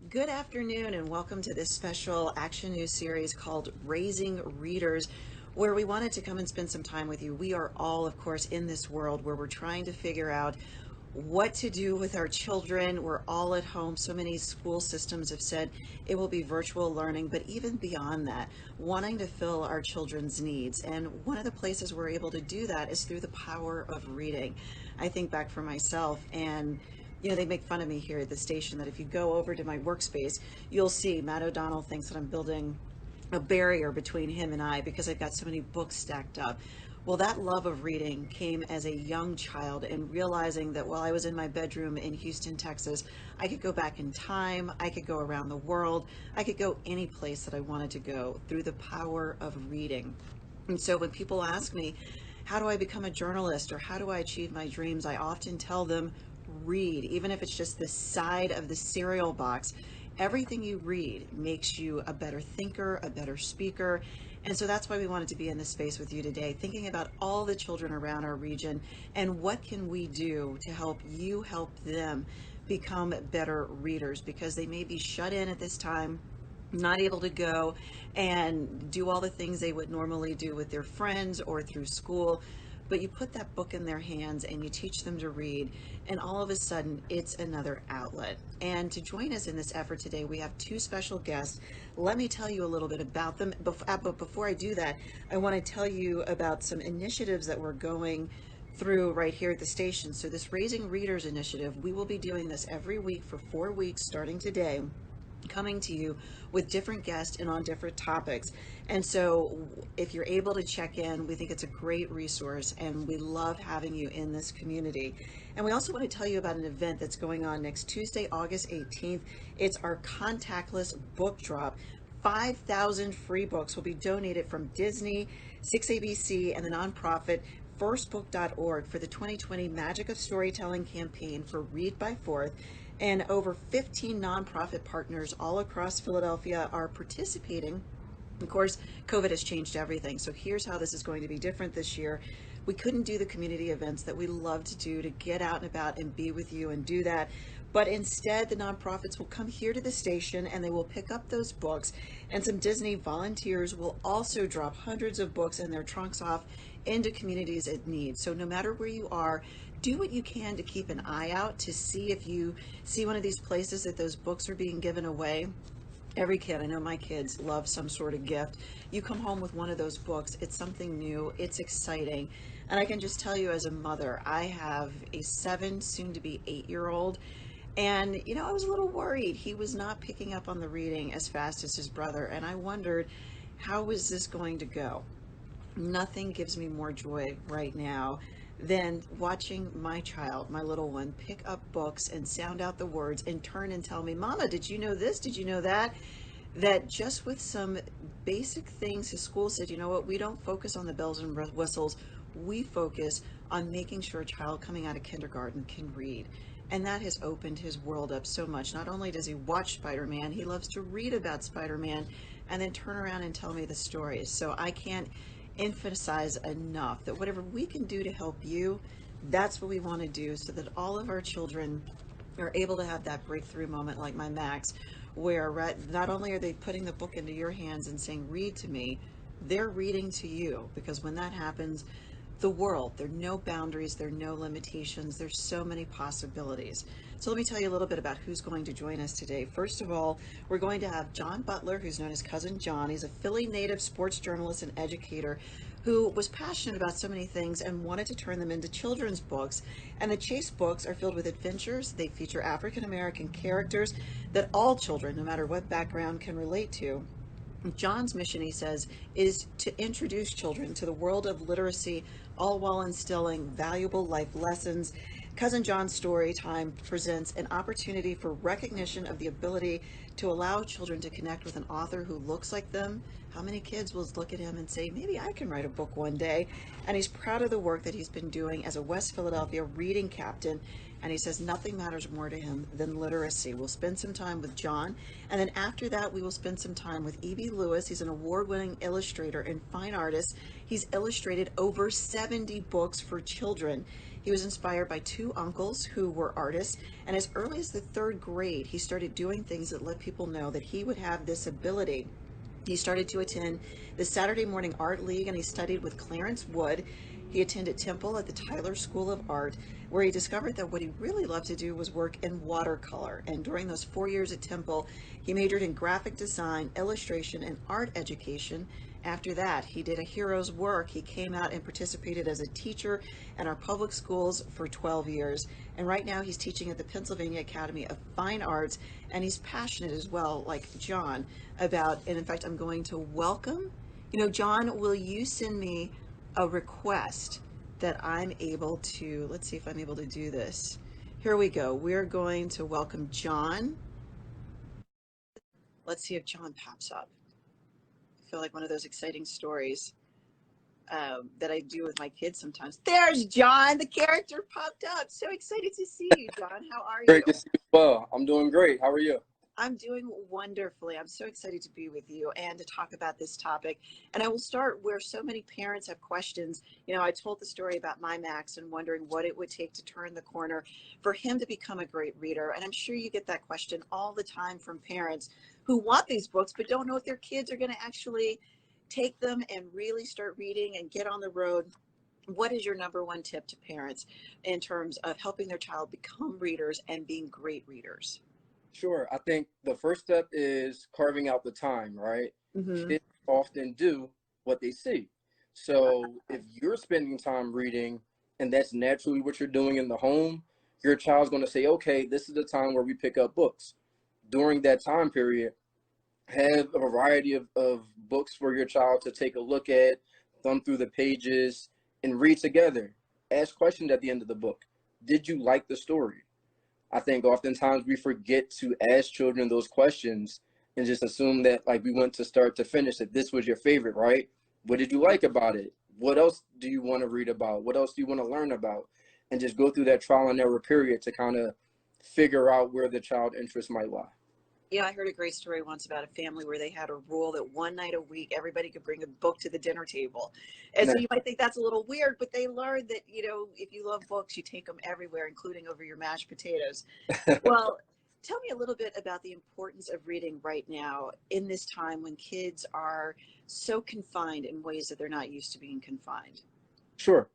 Good afternoon, and welcome to this special Action News series called Raising Readers, where we wanted to come and spend some time with you. We are all, of course, in this world where we're trying to figure out what to do with our children. We're all at home. So many school systems have said it will be virtual learning, but even beyond that, wanting to fill our children's needs. And one of the places we're able to do that is through the power of reading. I think back for myself, and they make fun of me here at the station that if you go over to my workspace, you'll see Matt O'Donnell thinks that I'm building a barrier between him and I because I've got so many books stacked up. Well, that love of reading came as a young child, and realizing that while I was in my bedroom in Houston, Texas, I could go back in time, I could go around the world, I could go any place that I wanted to go through the power of reading. And so when people ask me, how do I become a journalist or how do I achieve my dreams, I often tell them, read. Even if it's just the side of the cereal box, everything you read makes you a better thinker, a better speaker. And so that's why we wanted to be in this space with you today, thinking about all the children around our region and what can we do to help you help them become better readers, because they may be shut in at this time, not able to go and do all the things they would normally do with their friends or through school. But you put that book in their hands and you teach them to read, and all of a sudden it's another outlet. And to join us in this effort today, we have two special guests. Let me tell you a little bit about them. But before I do that, I want to tell you about some initiatives that we're going through right here at the station. So this Raising Readers initiative, we will be doing this every week for 4 weeks starting today, coming to you with different guests and on different topics. And so if you're able to check in, we think it's a great resource and we love having you in this community. And we also want to tell you about an event that's going on next Tuesday, August 18th. It's our contactless book drop. 5,000 free books will be donated from Disney, 6ABC, and the nonprofit firstbook.org for the 2020 Magic of Storytelling campaign for Read by Fourth. And over 15 nonprofit partners all across Philadelphia are participating. Of course, COVID has changed everything. So here's how this is going to be different this year. We couldn't do the community events that we love to do, to get out and about and be with you and do that. But instead, the nonprofits will come here to the station and they will pick up those books. And some Disney volunteers will also drop hundreds of books in their trunks off into communities in need. So no matter where you are, do what you can to keep an eye out to see if you see one of these places that those books are being given away. Every kid, I know my kids love some sort of gift. You come home with one of those books, it's something new, it's exciting. And I can just tell you as a mother, I have a 7, soon to be 8-year-old. And, I was a little worried. He was not picking up on the reading as fast as his brother. And I wondered, how is this going to go? Nothing gives me more joy right now than watching my child, my little one, pick up books and sound out the words and turn and tell me, Mama, did you know this? Did you know that? That just with some basic things, his school said, you know what, we don't focus on the bells and whistles. We focus on making sure a child coming out of kindergarten can read. And that has opened his world up so much. Not only does he watch Spider-Man, he loves to read about Spider-Man and then turn around and tell me the stories. So I can't emphasize enough that whatever we can do to help you, that's what we want to do, so that all of our children are able to have that breakthrough moment like my Max, where not only are they putting the book into your hands and saying, read to me, they're reading to you. Because when that happens, the world, there are no boundaries, there are no limitations, there's so many possibilities. So let me tell you a little bit about who's going to join us today. First of all, we're going to have John Butler, who's known as Cousin John. He's a Philly native sports journalist and educator who was passionate about so many things and wanted to turn them into children's books. And the Chase books are filled with adventures. They feature African-American characters that all children, no matter what background, can relate to. John's mission, he says, is to introduce children to the world of literacy, all while instilling valuable life lessons. Cousin John's Story Time presents an opportunity for recognition of the ability to allow children to connect with an author who looks like them. How many kids will look at him and say, maybe I can write a book one day? And he's proud of the work that he's been doing as a West Philadelphia reading captain. And he says nothing matters more to him than literacy. We'll spend some time with John. And then after that, we will spend some time with E.B. Lewis. He's an award-winning illustrator and fine artist. He's illustrated over 70 books for children. He was inspired by two uncles who were artists, and as early as the third grade, he started doing things that let people know that he would have this ability. He started to attend the Saturday Morning Art League, and he studied with Clarence Wood. He attended Temple at the Tyler School of Art, where he discovered that what he really loved to do was work in watercolor. And during those 4 years at Temple, he majored in graphic design, illustration, and art education. After that, he did a hero's work. He came out and participated as a teacher in our public schools for 12 years. And right now he's teaching at the Pennsylvania Academy of Fine Arts, and he's passionate as well, like John, about, and in fact, I'm going to welcome, John, will you send me a request that I'm able to, let's see if I'm able to do this. Here we go. We're going to welcome John. Let's see if John pops up. I feel like one of those exciting stories that I do with my kids sometimes. There's John, the character popped up. So excited to see you, John. How are you? Great to see you as well. I'm doing great. How are you? I'm doing wonderfully. I'm so excited to be with you and to talk about this topic. And I will start where so many parents have questions. I told the story about my Max and wondering what it would take to turn the corner for him to become a great reader. And I'm sure you get that question all the time from parents who want these books but don't know if their kids are going to actually take them and really start reading and get on the road. What is your number one tip to parents in terms of helping their child become readers and being great readers? Sure. I think the first step is carving out the time, right? Mm-hmm. Kids often do what they see. So if you're spending time reading and that's naturally what you're doing in the home, your child's going to say, okay, this is the time where we pick up books. During that time period, have a variety of books for your child to take a look at, thumb through the pages, and read together. Ask questions at the end of the book. Did you like the story? I think oftentimes we forget to ask children those questions and just assume that like we went to start to finish, that this was your favorite, right? What did you like about it? What else do you want to read about? What else do you want to learn about? And just go through that trial and error period to kind of figure out where the child interest might lie. Yeah, I heard a great story once about a family where they had a rule that one night a week, everybody could bring a book to the dinner table. And so you might think that's a little weird, but they learned that, if you love books, you take them everywhere, including over your mashed potatoes. Well, tell me a little bit about the importance of reading right now in this time when kids are so confined in ways that they're not used to being confined. Sure.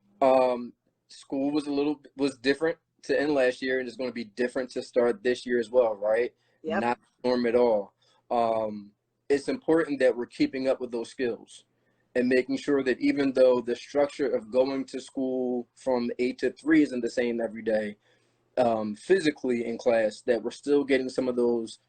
School was different to end last year, and it's going to be different to start this year as well, right? Yep. Not the norm at all. It's important that we're keeping up with those skills and making sure that even though the structure of going to school from 8 to 3 isn't the same every day, physically in class, that we're still getting some of those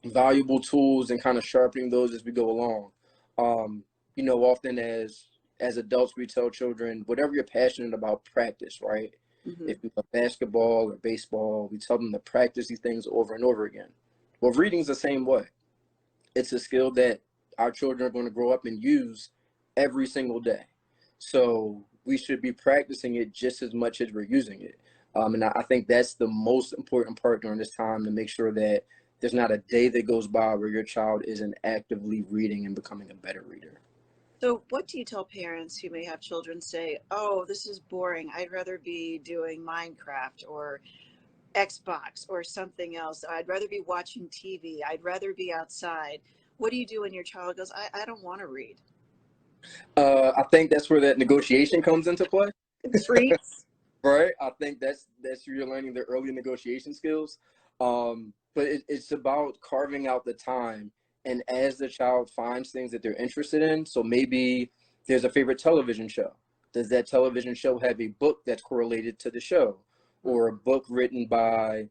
valuable tools and kind of sharpening those as we go along. Often as adults, we tell children, whatever you're passionate about, practice, right? Mm-hmm. If you love basketball or baseball, we tell them to practice these things over and over again. Well, reading's the same way. It's a skill that our children are going to grow up and use every single day. So we should be practicing it just as much as we're using it. And I think that's the most important part during this time, to make sure that there's not a day that goes by where your child isn't actively reading and becoming a better reader. So what do you tell parents who may have children say, oh, this is boring, I'd rather be doing Minecraft or Xbox or something else. I'd rather be watching TV. I'd rather be outside. What do you do when your child goes, I don't want to read? I think that's where that negotiation comes into play. Treats. Right. I think that's where you're learning the early negotiation skills. But it's about carving out the time. And as the child finds things that they're interested in, so maybe there's a favorite television show. Does that television show have a book that's correlated to the show, or a book written by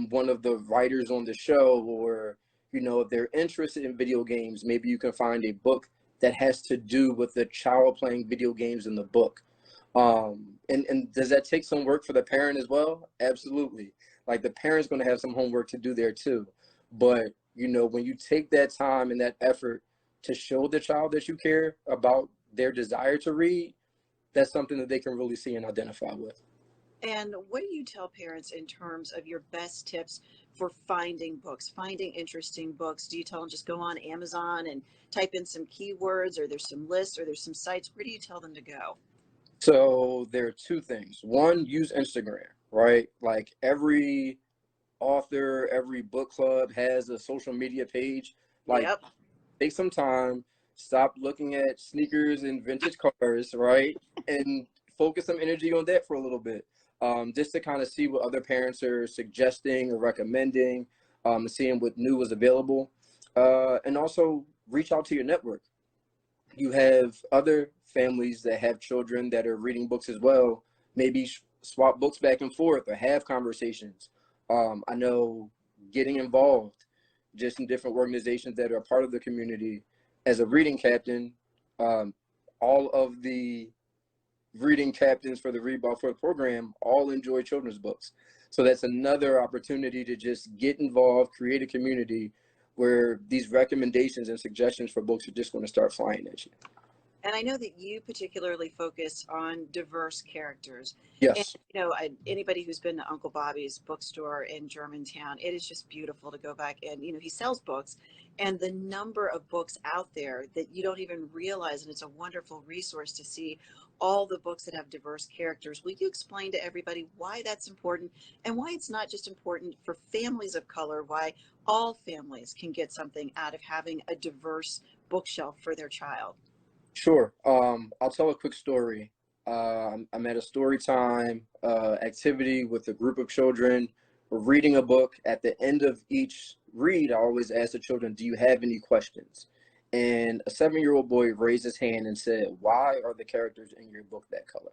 one of the writers on the show? Or, if they're interested in video games, maybe you can find a book that has to do with the child playing video games in the book. And does that take some work for the parent as well? Absolutely. Like, the parent's going to have some homework to do there too. But, when you take that time and that effort to show the child that you care about their desire to read, that's something that they can really see and identify with. And what do you tell parents in terms of your best tips for finding books, finding interesting books? Do you tell them just go on Amazon and type in some keywords, or there's some lists, or there's some sites? Where do you tell them to go? So there are two things. One, use Instagram, right? Like every author, every book club has a social media page. Like Yep. take some time, stop looking at sneakers and vintage cars, right? And focus some energy on that for a little bit. Just to kind of see what other parents are suggesting or recommending, seeing what new is available. And also reach out to your network. You have other families that have children that are reading books as well. Maybe swap books back and forth or have conversations. I know getting involved just in different organizations that are a part of the community as a reading captain. All of the reading captains for the Read Ball for the program all enjoy children's books. So that's another opportunity to just get involved, create a community where these recommendations and suggestions for books are just going to start flying at you. And I know that you particularly focus on diverse characters. And, Yes, anybody who's been to Uncle Bobby's bookstore in Germantown, it is just beautiful to go back and, he sells books, and the number of books out there that you don't even realize. And it's a wonderful resource to see all the books that have diverse characters. Will you explain to everybody why that's important and why it's not just important for families of color, why all families can get something out of having a diverse bookshelf for their child? sure. I'll tell a quick story. I'm at a story time activity with a group of children. We're reading a book. At the end of each read, I always ask the children, "Do you have any questions?" And a 7-year-old boy raised his hand and said, "Why are the characters in your book that color?"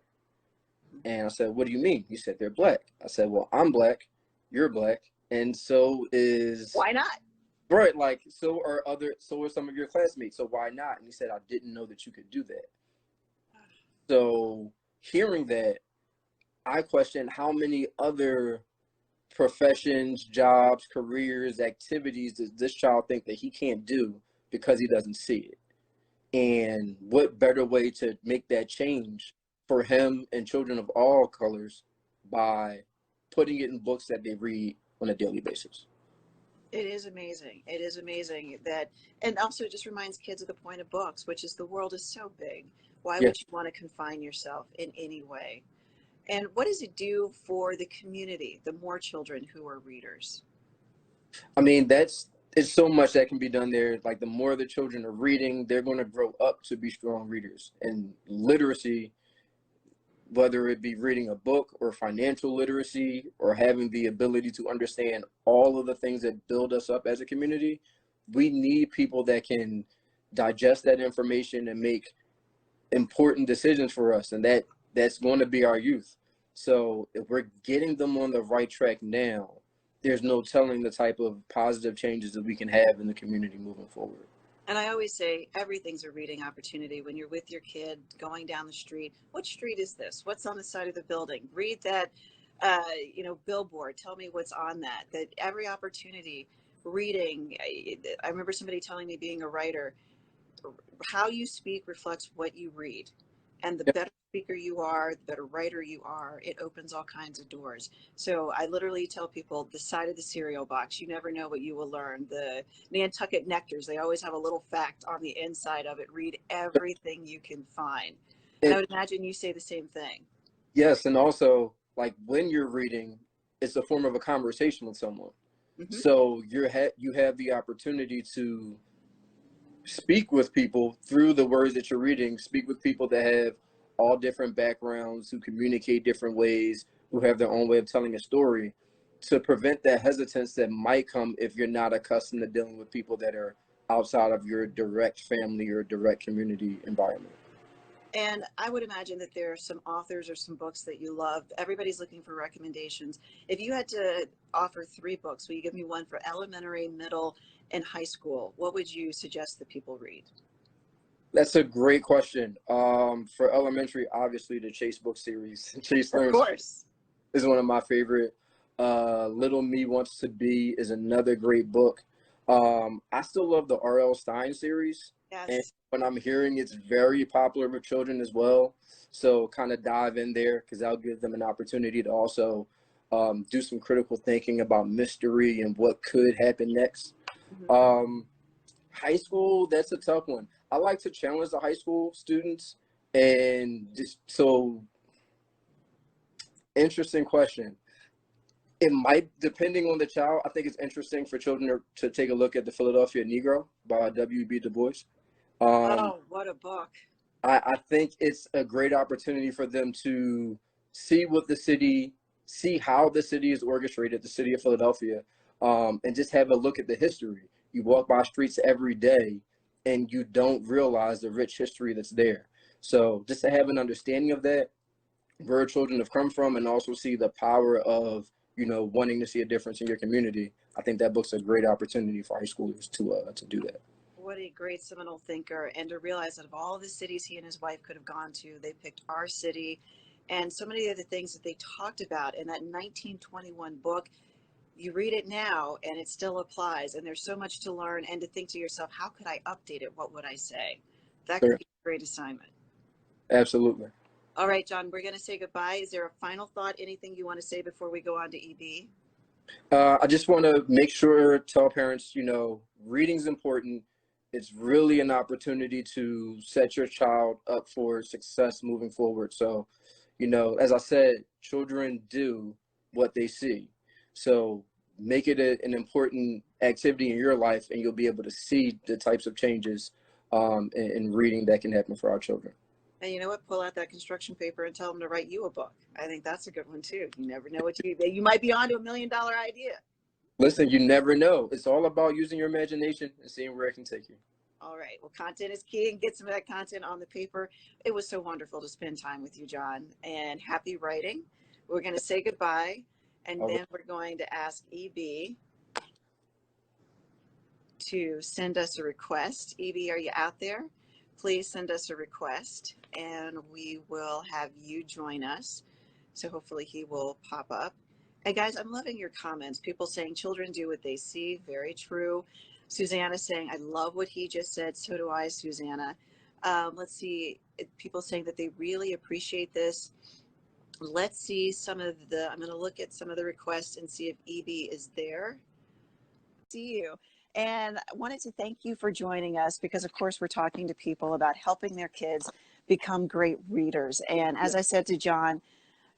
And I said, "What do you mean?" He said, "They're black." I said, "Well, I'm black, you're black, and so is Why not? right. Like so are some of your classmates. So why not?" And he said, "I didn't know that you could do that." So hearing that, I questioned how many other professions, jobs, careers, activities does this child think that he can't do because he doesn't see it? And what better way to make that change for him and children of all colors by putting it in books that they read on a daily basis? It is amazing. It is amazing that, and also it just reminds kids of the point of books, which is the world is so big. Why Yeah. would you want to confine yourself in any way? And what does it do for the community, the more children who are readers? I mean, it's so much that can be done there. Like the more the children are reading, they're going to grow up to be strong readers. And literacy, whether it be reading a book or financial literacy or having the ability to understand all of the things that build us up as a community, we need people that can digest that information and make important decisions for us. And that's going to be our youth. So if we're getting them on the right track now, there's no telling the type of positive changes that we can have in the community moving forward. And I always say everything's a reading opportunity when you're with your kid going down the street. What street is this? What's on the side of the building? Read that, billboard. Tell me what's on that. That every opportunity, reading. I remember somebody telling me, being a writer, how you speak reflects what you read. And the Yeah. better speaker you are, the better writer you are, it opens all kinds of doors. So I literally tell people, the side of the cereal box, you never know what you will learn. The Nantucket nectars, they always have a little fact on the inside of it. Read everything you can find. And I And would imagine you say the same thing. yes, and also like when you're reading, it's a form of a conversation with someone. Hmm. So you have the opportunity to speak with people through the words that you're reading, speak with people that have all different backgrounds, who communicate different ways, who have their own way of telling a story, to prevent that hesitance that might come if you're not accustomed to dealing with people that are outside of your direct family or direct community environment. And I would imagine that there are some authors or some books that you love. Everybody's looking for recommendations. If you had to offer three books, will you give me one for elementary, middle, and high school? What would you suggest that people read? That's a great question. For elementary, obviously the Chase book series. Chase Of Learns course. is one of my favorite. Little Me Wants to Be is another great book. I still love the R.L. Stein series, and Yes. when I'm hearing it's very popular with children as well. So kind of dive in there because that'll give them an opportunity to also do some critical thinking about mystery and what could happen next. Mhm. Um, High school, that's a tough one. I like to challenge the high school students. And just so interesting question. It might, depending on the child, I think it's interesting for children to take a look at the Philadelphia Negro by W.B. Du Bois. Oh, what a book. I think it's a great opportunity for them to see see how the city is orchestrated, the city of Philadelphia, and just have a look at the history. You walk by streets every day and you don't realize the rich history that's there. So just to have an understanding of that, where children have come from, and also see the power of, wanting to see a difference in your community, I think that book's a great opportunity for high schoolers to do that. What a great seminal thinker. And to realize that of all the cities he and his wife could have gone to, they picked our city. And so many of the things that they talked about in that 1921 book, you read it now and it still applies. And there's so much to learn, and to think to yourself, how could I update it? What would I say? That could be a great assignment. Absolutely. All right, John, we're going to say goodbye. Is there a final thought, anything you want to say before we go on to EB? I just want to make sure, tell parents, reading's important. It's really an opportunity to set your child up for success moving forward. So, as I said, children do what they see. So make it an important activity in your life, and you'll be able to see the types of changes in reading that can happen for our children. And you know what? Pull out that construction paper and tell them to write you a book. I think that's a good one too. You never know what you might be onto $1 million idea. Listen, you never know. It's all about using your imagination and seeing where it can take you. All right. Well, content is key, and get some of that content on the paper. It was so wonderful to spend time with you, John, and happy writing. We're going to say goodbye, and then we're going to ask EB to send us a request. EB, are you out there? Please send us a request, and we will have you join us. So hopefully he will pop up. And guys, I'm loving your comments. People saying children do what they see. Very true. Susanna saying, I love what he just said. So do I, Susanna. Let's see. People saying that they really appreciate this. Let's see I'm going to look at some of the requests and see if EB is there. See you. And I wanted to thank you for joining us, because of course we're talking to people about helping their kids become great readers. And as I said to John,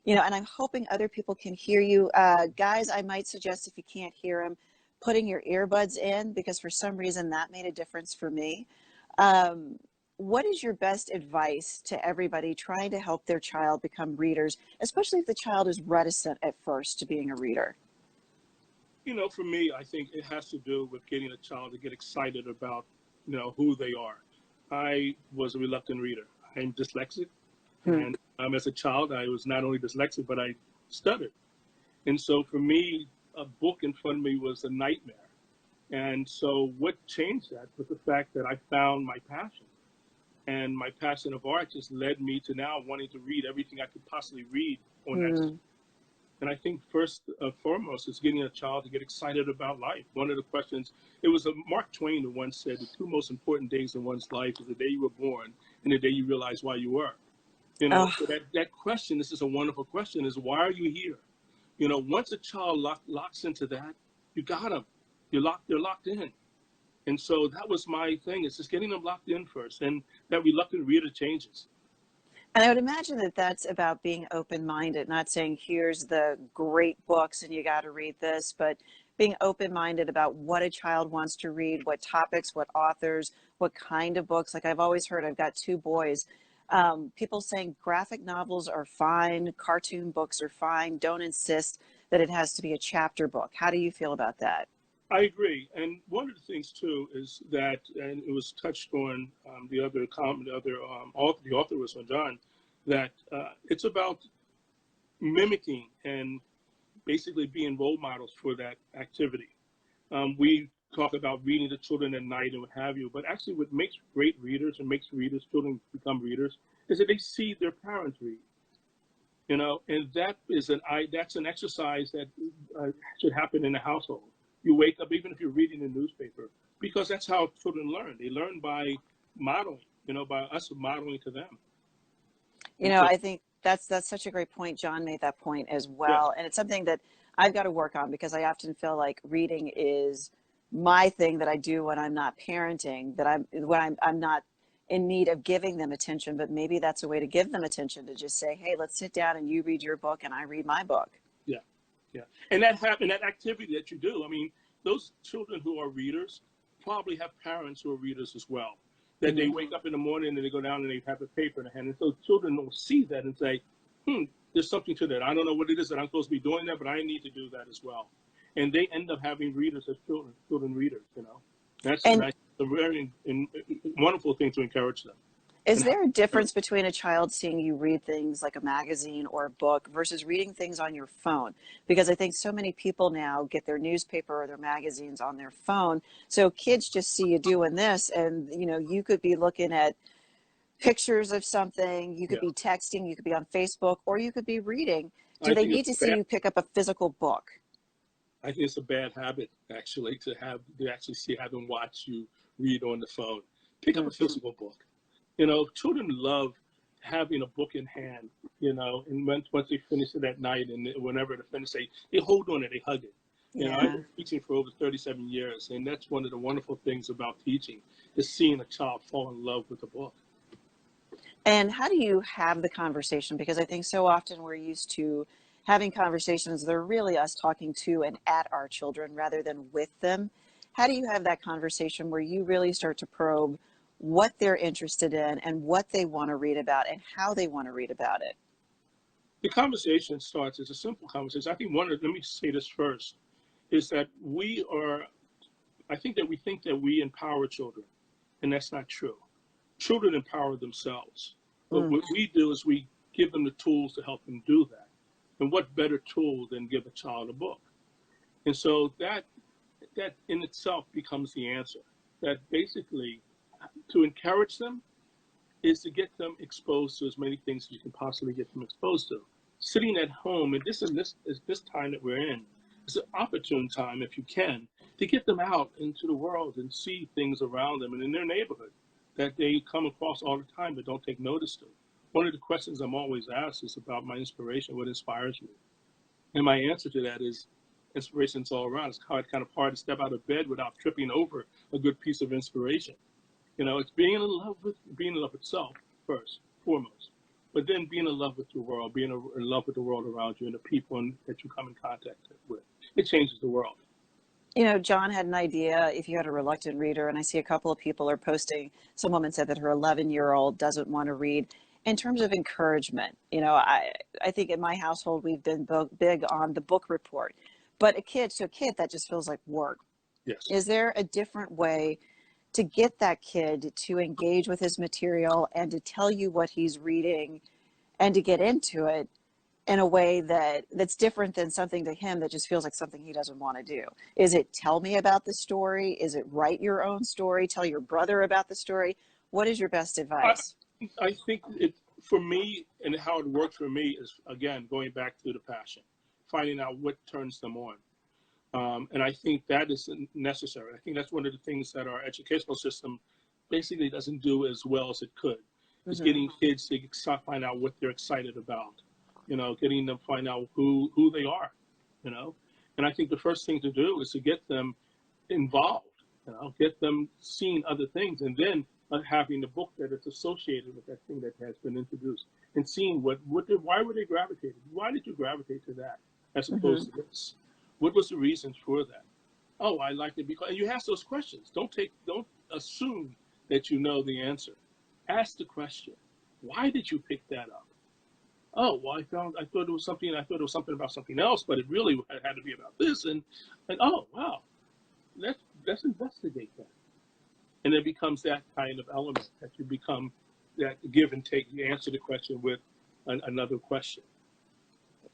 and I'm hoping other people can hear you. Guys, I might suggest, if you can't hear him, putting your earbuds in, because for some reason that made a difference for me. What is your best advice to everybody trying to help their child become readers, especially if the child is reticent at first to being a reader? For me, I think it has to do with getting a child to get excited about, who they are. I was a reluctant reader. I'm dyslexic. And as a child, I was not only dyslexic, but I stuttered. And so for me, a book in front of me was a nightmare. And so what changed that was the fact that I found my passion. And my passion of art just led me to now wanting to read everything I could possibly read on that. And I think first and foremost is getting a child to get excited about life. One of the questions, it was Mark Twain who once said, the two most important days in one's life is the day you were born and the day you realize why you were. So that question, this is a wonderful question, is why are you here? Once a child locks into that, you got them. They're locked in. And so that was my thing. It's just getting them locked in first. And that reluctant reader changes. And I would imagine that that's about being open-minded, not saying here's the great books and you got to read this, but being open-minded about what a child wants to read, what topics, what authors, what kind of books. Like I've always heard, I've got 2 boys, people saying graphic novels are fine, cartoon books are fine. Don't insist that it has to be a chapter book. How do you feel about that? I agree. And one of the things too is that, and it was touched on the author was on John, that it's about mimicking and basically being role models for that activity. We talk about reading to children at night and what have you, but actually what makes great readers and makes children become readers is that they see their parents read. And that's an exercise that should happen in the household. You wake up, even if you're reading the newspaper, because that's how children learn. They learn by modeling, by us modeling to them. I think that's such a great point. John made that point as well. Yeah. And it's something that I've got to work on, because I often feel like reading is my thing that I do when I'm not parenting, that I'm not in need of giving them attention, but maybe that's a way to give them attention, to just say, hey, let's sit down and you read your book and I read my book. Yeah, yeah. And that activity that you do, I mean, those children who are readers probably have parents who are readers as well. That they wake up in the morning and they go down and they have a paper in their hand. And so children will see that and say, there's something to that. I don't know what it is that I'm supposed to be doing that, but I need to do that as well. And they end up having readers as children readers, you know. That's a very wonderful thing to encourage them. Is there a difference between a child seeing you read things like a magazine or a book versus reading things on your phone? Because I think so many people now get their newspaper or their magazines on their phone. So kids just see you doing this, and you know, you could be looking at pictures of something, you could be texting, you could be on Facebook, or you could be reading. Do they need to see you pick up a physical book? I think it's a bad habit, actually, to actually have them watch you read on the phone. Pick up a physical book. You know, children love having a book in hand, you know, and once they finish it at night and whenever they finish, they hold on it, they hug it. You know, I've been teaching for over 37 years, and that's one of the wonderful things about teaching, is seeing a child fall in love with a book. And how do you have the conversation? Because I think so often we're used to having conversations that are really us talking to and at our children rather than with them. How do you have that conversation where you really start to probe what they're interested in and what they want to read about and how they want to read about it? The conversation starts as a simple conversation. I think let me say this first, is that I think that we think that we empower children, and that's not true. Children empower themselves. But what we do is we give them the tools to help them do that. And what better tool than give a child a book? And so that in itself becomes the answer. That basically, to encourage them is to get them exposed to as many things as you can possibly get them exposed to. Sitting at home, and this time that we're in, it's an opportune time, if you can, to get them out into the world and see things around them and in their neighborhood that they come across all the time but don't take notice to. One of the questions I'm always asked is about my inspiration, what inspires me. And my answer to that is inspiration's all around. It's kind of hard to step out of bed without tripping over a good piece of inspiration. You know, it's being in love with self first, foremost, but then being in love with your world, being in love with the world around you and the people that you come in contact with. It changes the world. You know, John had an idea, if you had a reluctant reader, and I see a couple of people are posting, some woman said that her 11-year-old doesn't want to read. In terms of encouragement, you know, I think in my household, we've been big on the book report, but to a kid, that just feels like work. Yes. Is there a different way to get that kid to engage with his material and to tell you what he's reading and to get into it in a way that's different than something to him that just feels like something he doesn't want to do? Is it tell me about the story? Is it write your own story? Tell your brother about the story? What is your best advice? I think for me, and how it works for me is, again, going back to the passion, finding out what turns them on. And I think that is necessary. I think that's one of the things that our educational system basically doesn't do as well as it could, is getting kids to find out what they're excited about, you know, getting them to find out who they are, you know. And I think the first thing to do is to get them involved, you know, get them seeing other things, and then having the book that is associated with that thing that has been introduced, and seeing why were they gravitated? Why did you gravitate to that as opposed to this? What was the reasons for that? Oh, I liked it because, and you ask those questions. Don't assume that you know the answer. Ask the question. Why did you pick that up? Oh, well, I thought it was something about something else, but it really had to be about this. And oh, wow, let's investigate that. And it becomes that kind of element that you become, that give and take. You answer the question with another question.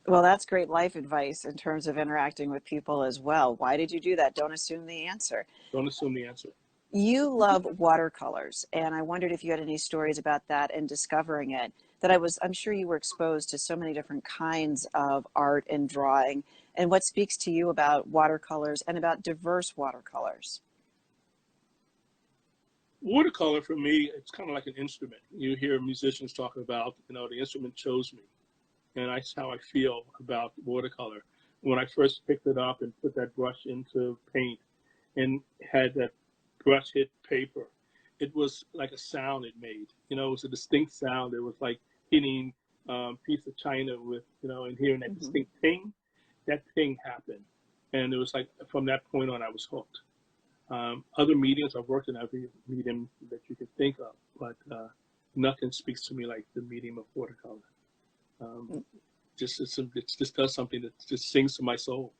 Well, that's great life advice in terms of interacting with people as well. Why did you do that? Don't assume the answer. Don't assume the answer. You love watercolors, and I wondered if you had any stories about that and discovering it. I'm sure you were exposed to so many different kinds of art and drawing, and what speaks to you about watercolors and about diverse watercolors? Watercolor for me, it's kind of like an instrument. You hear musicians talk about, you know, the instrument chose me. And that's how I feel about watercolor. When I first picked it up and put that brush into paint and had that brush hit paper it was like a sound it made. You know, it was a distinct sound. It was like hitting piece of china with, and hearing that distinct ping. That ping happened, and it was like from that point on, I was hooked. Other mediums, I've worked in every medium that you could think of, but nothing speaks to me like the medium of watercolor. It just does something that just sings to my soul.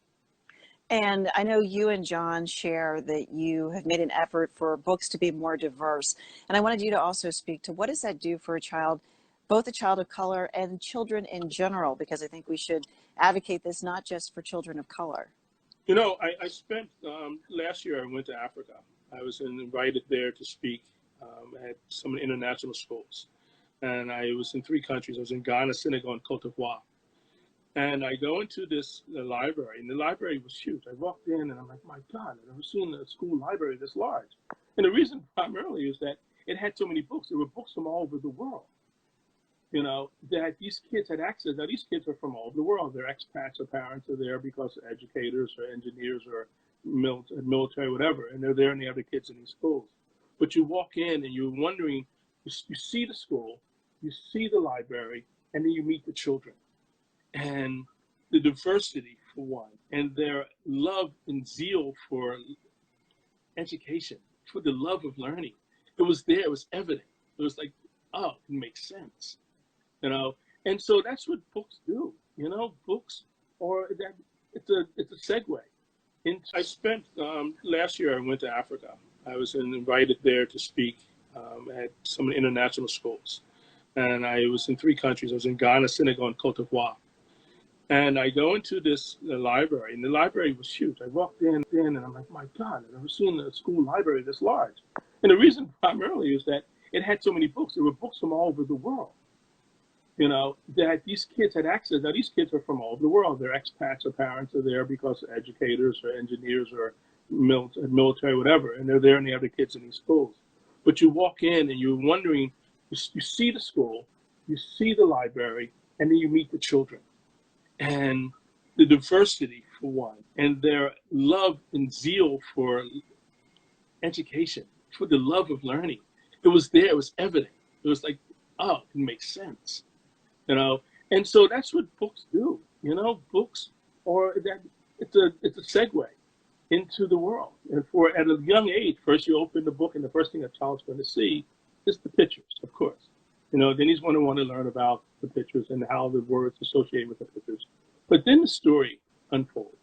And I know you and John share that you have made an effort for books to be more diverse. And I wanted you to also speak to what does that do for a child, both a child of color and children in general, because I think we should advocate this not just for children of color. You know, I spent, last year I went to Africa. I was invited there to speak at some international schools. And I was in 3 countries. I was in Ghana, Senegal, and Cote d'Ivoire. And I go into this library, and the library was huge. I walked in, and I'm like, my God, I've never seen a school library this large. And the reason primarily is that it had so many books. There were books from all over the world, that these kids had access. Now, these kids are from all over the world. They're expats, their parents are there because they're educators or engineers or military, whatever, and they're there and they have the kids in these schools. But you walk in, and you're wondering, you see the school, you see the library, and then you meet the children. And the diversity, for one, and their love and zeal for education, for the love of learning. It was there, it was evident. It was like, oh, it makes sense, And so that's what books do, books, or that it's a segue. I spent, last year I went to Africa. I was invited there to speak at some international schools. And I was in 3 countries. I was in Ghana, Senegal, and Cote d'Ivoire. And I go into this library, and the library was huge. I walked in, and I'm like, my God, I've never seen a school library this large. And the reason primarily is that it had so many books. There were books from all over the world, that these kids had access. Now, these kids are from all over the world. They're expats, their parents are there because they're educators or engineers or military, whatever, and they're there and they have the kids in these schools. But you walk in, and you're wondering, you see the school, you see the library, and then you meet the children. And the diversity, for one, and their love and zeal for education, for the love of learning. It was there, it was evident. It was like, oh, it makes sense, And so that's what books do, books, or that it's a segue into the world. And at a young age, first you open the book, and the first thing a child's going to see is the pictures, of course. Then he's going to want to learn about the pictures and how the words associate with the pictures. But then the story unfolds.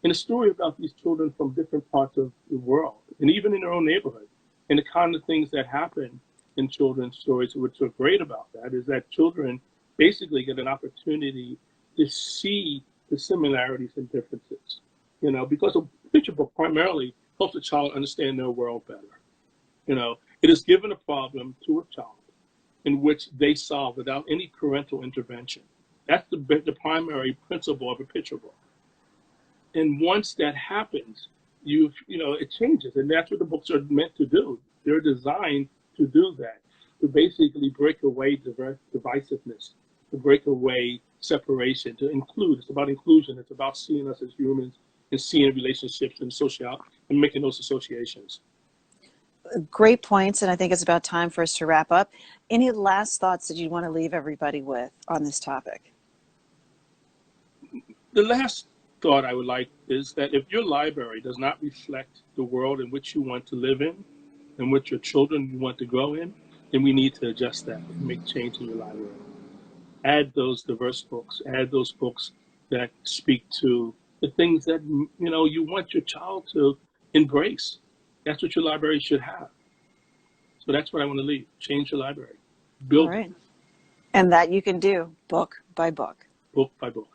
And a story about these children from different parts of the world, and even in their own neighborhood. And the kind of things that happen in children's stories, which are great about that, is that children basically get an opportunity to see the similarities and differences. Because a picture book primarily helps a child understand their world better. It is given a problem to a child in which they solve without any parental intervention. That's the primary principle of a picture book. And once that happens, it changes. And that's what the books are meant to do. They're designed to do that, to basically break away divisiveness, to break away separation, to include. It's about inclusion. It's about seeing us as humans and seeing relationships and and making those associations. Great points, and I think it's about time for us to wrap up. Any last thoughts that you want to leave everybody with on this topic? The last thought I would like is that if your library does not reflect the world in which you want to live in which your children you want to grow in, then we need to adjust that and make change in your library. Add those diverse books, add those books that speak to the things that you want your child to embrace. That's what your library should have. So that's what I want to leave. Change your library. Build. All right. And that you can do book by book. Book by book.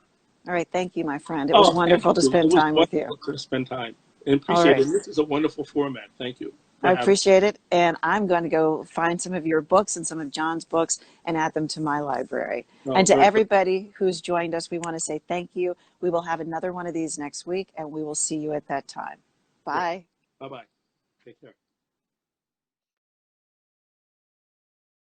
All right. Thank you, my friend. It was wonderful to spend time with you. To spend time. And appreciate it. This is a wonderful format. Thank you. I appreciate it. And I'm going to go find some of your books and some of John's books and add them to my library. And to everybody who's joined us, we want to say thank you. We will have another one of these next week, and we will see you at that time. Bye. Bye-bye. Take care.